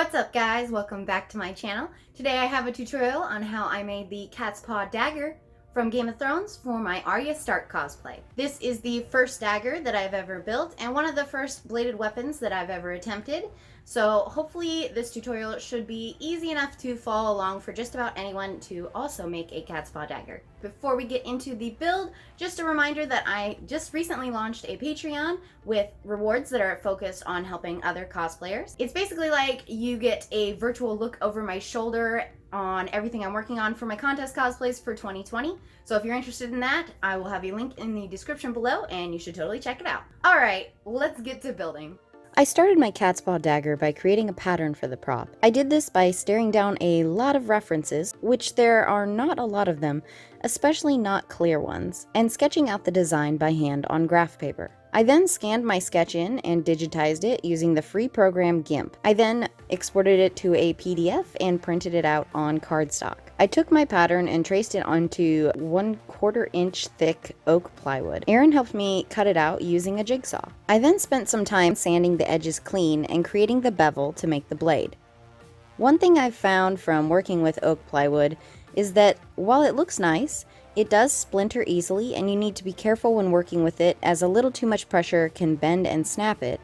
What's up guys? Welcome back to my channel. Today I have a tutorial on how I made the Catspaw Dagger from Game of Thrones for my Arya Stark cosplay. This is the first dagger that I've ever built and one of the first bladed weapons that I've ever attempted. So hopefully this tutorial should be easy enough to follow along for just about anyone to also make a Catspaw Dagger. Before we get into the build, just a reminder that I just recently launched a Patreon with rewards that are focused on helping other cosplayers. It's basically like you get a virtual look over my shoulder on everything I'm working on for my contest cosplays for 2020. So if you're interested in that, I will have a link in the description below and you should totally check it out. Alright, let's get to building. I started my Catspaw Dagger by creating a pattern for the prop. I did this by staring down a lot of references, which there are not a lot of them, especially not clear ones, and sketching out the design by hand on graph paper. I then scanned my sketch in and digitized it using the free program GIMP. I then exported it to a PDF and printed it out on cardstock. I took my pattern and traced it onto 1/4 inch thick oak plywood. Aaron helped me cut it out using a jigsaw. I then spent some time sanding the edges clean and creating the bevel to make the blade. One thing I've found from working with oak plywood is that while it looks nice, it does splinter easily and you need to be careful when working with it, as a little too much pressure can bend and snap it,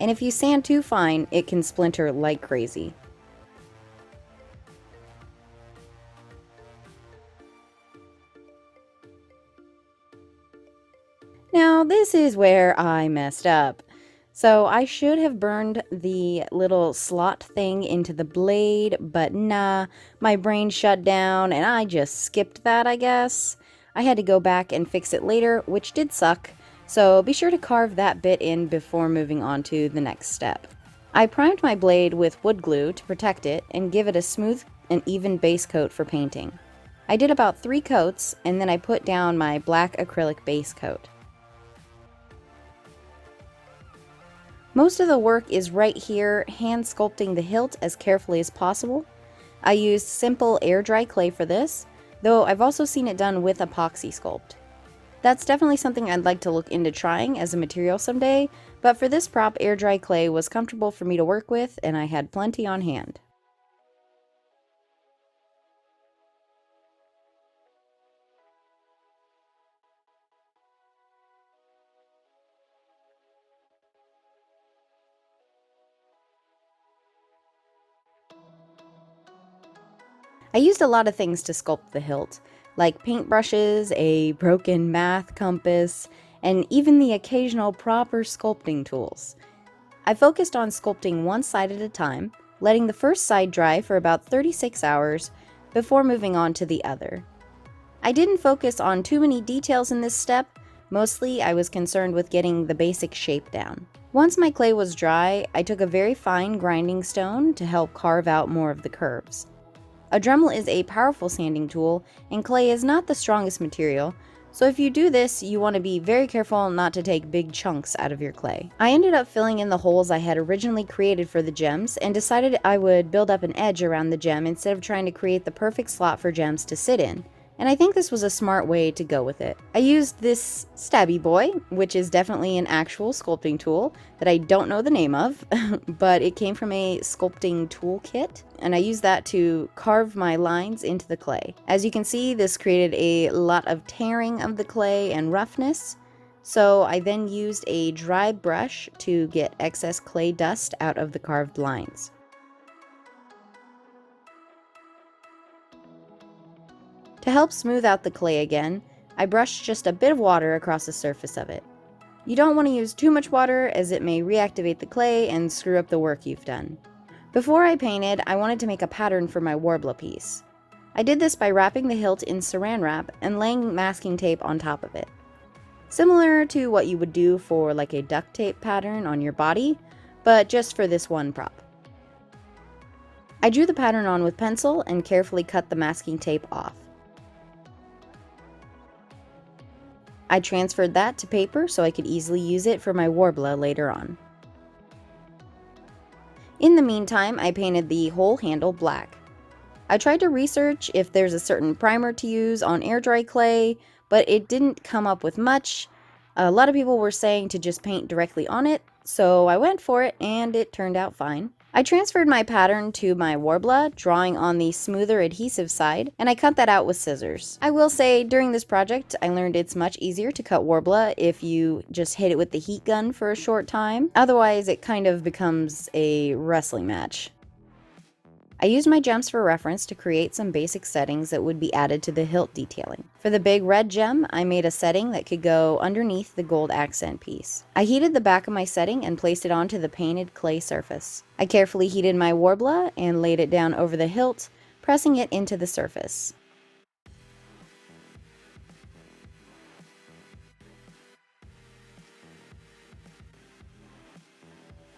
and if you sand too fine, it can splinter like crazy. Now this is where I messed up. So I should have burned the little slot thing into the blade, but nah, my brain shut down and I just skipped that, I guess. I had to go back and fix it later, which did suck, so be sure to carve that bit in before moving on to the next step. I primed my blade with wood glue to protect it and give it a smooth and even base coat for painting. I did about 3 coats and then I put down my black acrylic base coat. Most of the work is right here, hand sculpting the hilt as carefully as possible. I used simple air dry clay for this, though I've also seen it done with epoxy sculpt. That's definitely something I'd like to look into trying as a material someday, but for this prop, air dry clay was comfortable for me to work with and I had plenty on hand. I used a lot of things to sculpt the hilt, like paintbrushes, a broken math compass, and even the occasional proper sculpting tools. I focused on sculpting one side at a time, letting the first side dry for about 36 hours before moving on to the other. I didn't focus on too many details in this step, mostly I was concerned with getting the basic shape down. Once my clay was dry, I took a very fine grinding stone to help carve out more of the curves. A Dremel is a powerful sanding tool, and clay is not the strongest material, so if you do this, you want to be very careful not to take big chunks out of your clay. I ended up filling in the holes I had originally created for the gems, and decided I would build up an edge around the gem instead of trying to create the perfect slot for gems to sit in. And I think this was a smart way to go with it. I used this stabby boy, which is definitely an actual sculpting tool that I don't know the name of, but it came from a sculpting tool kit, and I used that to carve my lines into the clay. As you can see, this created a lot of tearing of the clay and roughness, so I then used a dry brush to get excess clay dust out of the carved lines. To help smooth out the clay again, I brushed just a bit of water across the surface of it. You don't want to use too much water, as it may reactivate the clay and screw up the work you've done. Before I painted, I wanted to make a pattern for my Worbla piece. I did this by wrapping the hilt in saran wrap and laying masking tape on top of it. Similar to what you would do for like a duct tape pattern on your body, but just for this one prop. I drew the pattern on with pencil and carefully cut the masking tape off. I transferred that to paper so I could easily use it for my Worbla later on. In the meantime, I painted the whole handle black. I tried to research if there's a certain primer to use on air dry clay, but it didn't come up with much. A lot of people were saying to just paint directly on it, so I went for it and it turned out fine. I transferred my pattern to my Worbla, drawing on the smoother adhesive side, and I cut that out with scissors. I will say, during this project, I learned it's much easier to cut Worbla if you just hit it with the heat gun for a short time. Otherwise, it kind of becomes a wrestling match. I used my gems for reference to create some basic settings that would be added to the hilt detailing. For the big red gem, I made a setting that could go underneath the gold accent piece. I heated the back of my setting and placed it onto the painted clay surface. I carefully heated my Worbla and laid it down over the hilt, pressing it into the surface.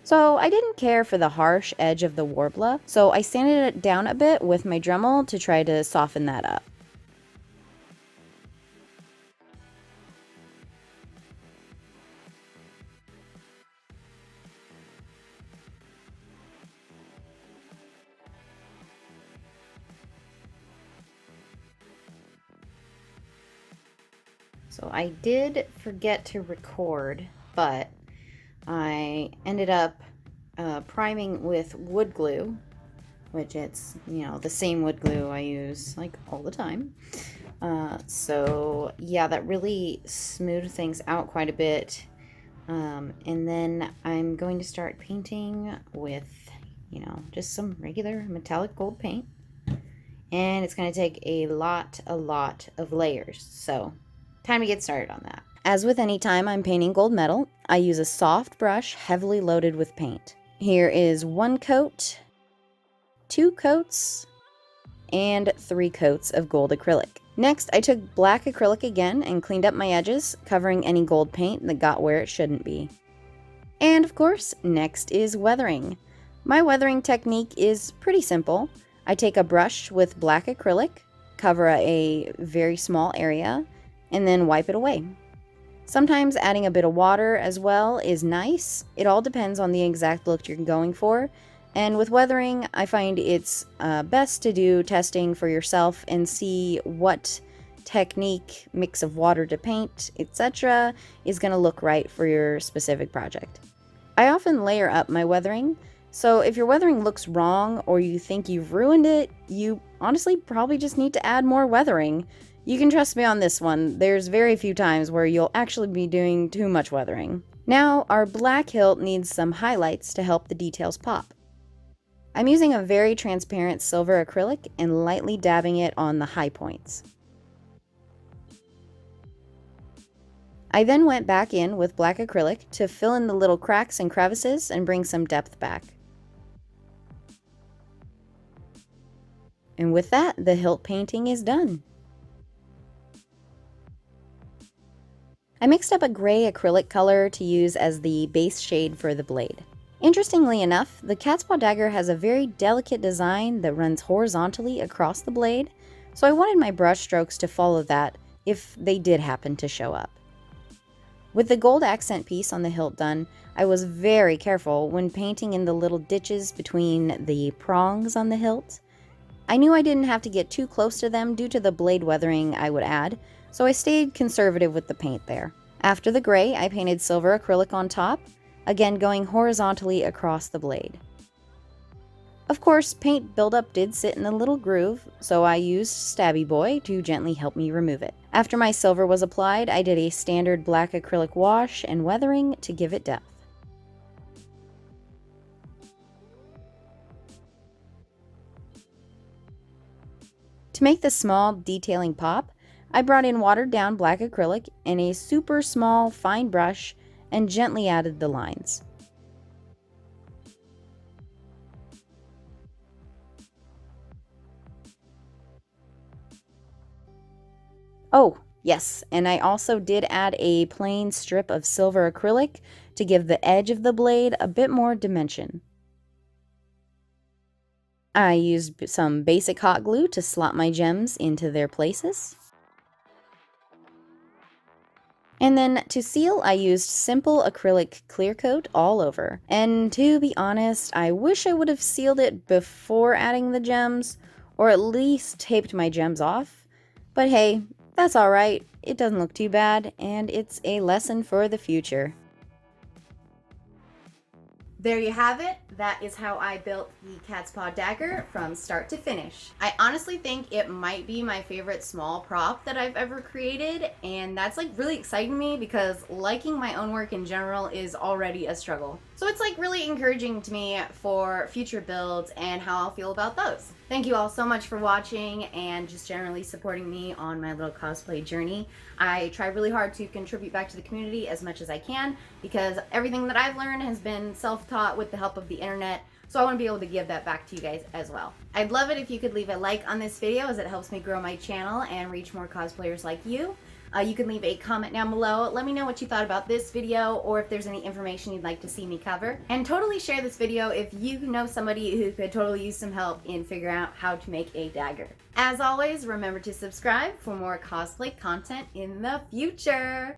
So I didn't care for the harsh edge of the Worbla, so I sanded it down a bit with my Dremel to try to soften that up. So I did forget to record, but I ended up priming with wood glue, which it's, the same wood glue I use like all the time. So yeah, that really smoothed things out quite a bit. And then I'm going to start painting with, just some regular metallic gold paint. And it's going to take a lot of layers. So time to get started on that. As with any time I'm painting gold metal, I use a soft brush heavily loaded with paint. Here is 1 coat, 2 coats, and 3 coats of gold acrylic. Next, I took black acrylic again and cleaned up my edges, covering any gold paint that got where it shouldn't be. And of course, next is weathering. My weathering technique is pretty simple. I take a brush with black acrylic, cover a very small area, and then wipe it away. Sometimes adding a bit of water as well is nice. It all depends on the exact look you're going for. And with weathering, I find it's best to do testing for yourself and see what technique, mix of water to paint, etc. is going to look right for your specific project. I often layer up my weathering, so if your weathering looks wrong or you think you've ruined it, you honestly probably just need to add more weathering. You can trust me on this one, there's very few times where you'll actually be doing too much weathering. Now, our black hilt needs some highlights to help the details pop. I'm using a very transparent silver acrylic and lightly dabbing it on the high points. I then went back in with black acrylic to fill in the little cracks and crevices and bring some depth back. And with that, the hilt painting is done. I mixed up a gray acrylic color to use as the base shade for the blade. Interestingly enough, the Catspaw Dagger has a very delicate design that runs horizontally across the blade, so I wanted my brush strokes to follow that if they did happen to show up. With the gold accent piece on the hilt done, I was very careful when painting in the little ditches between the prongs on the hilt. I knew I didn't have to get too close to them due to the blade weathering I would add, so I stayed conservative with the paint there. After the gray, I painted silver acrylic on top, again going horizontally across the blade. Of course, paint buildup did sit in a little groove, so I used Stabby Boy to gently help me remove it. After my silver was applied, I did a standard black acrylic wash and weathering to give it depth. To make the small detailing pop, I brought in watered down black acrylic and a super small fine brush and gently added the lines. Oh, yes, and I also did add a plain strip of silver acrylic to give the edge of the blade a bit more dimension. I used some basic hot glue to slot my gems into their places. And then to seal, I used simple acrylic clear coat all over. And to be honest, I wish I would have sealed it before adding the gems, or at least taped my gems off. But hey, that's alright, it doesn't look too bad, and it's a lesson for the future. there you have it. That is how I built the Catspaw Dagger from start to finish. I honestly think it might be my favorite small prop that I've ever created, and that's like really exciting me because liking my own work in general is already a struggle. So it's like really encouraging to me for future builds and how I'll feel about those. Thank you all so much for watching and just generally supporting me on my little cosplay journey. I try really hard to contribute back to the community as much as I can because everything that I've learned has been self-taught with the help of the internet, so I want to be able to give that back to you guys as well. I'd love it if you could leave a like on this video as it helps me grow my channel and reach more cosplayers like you. You can leave a comment down below. Let me know what you thought about this video or if there's any information you'd like to see me cover. And totally share this video if you know somebody who could totally use some help in figuring out how to make a dagger. As always, remember to subscribe for more cosplay content in the future.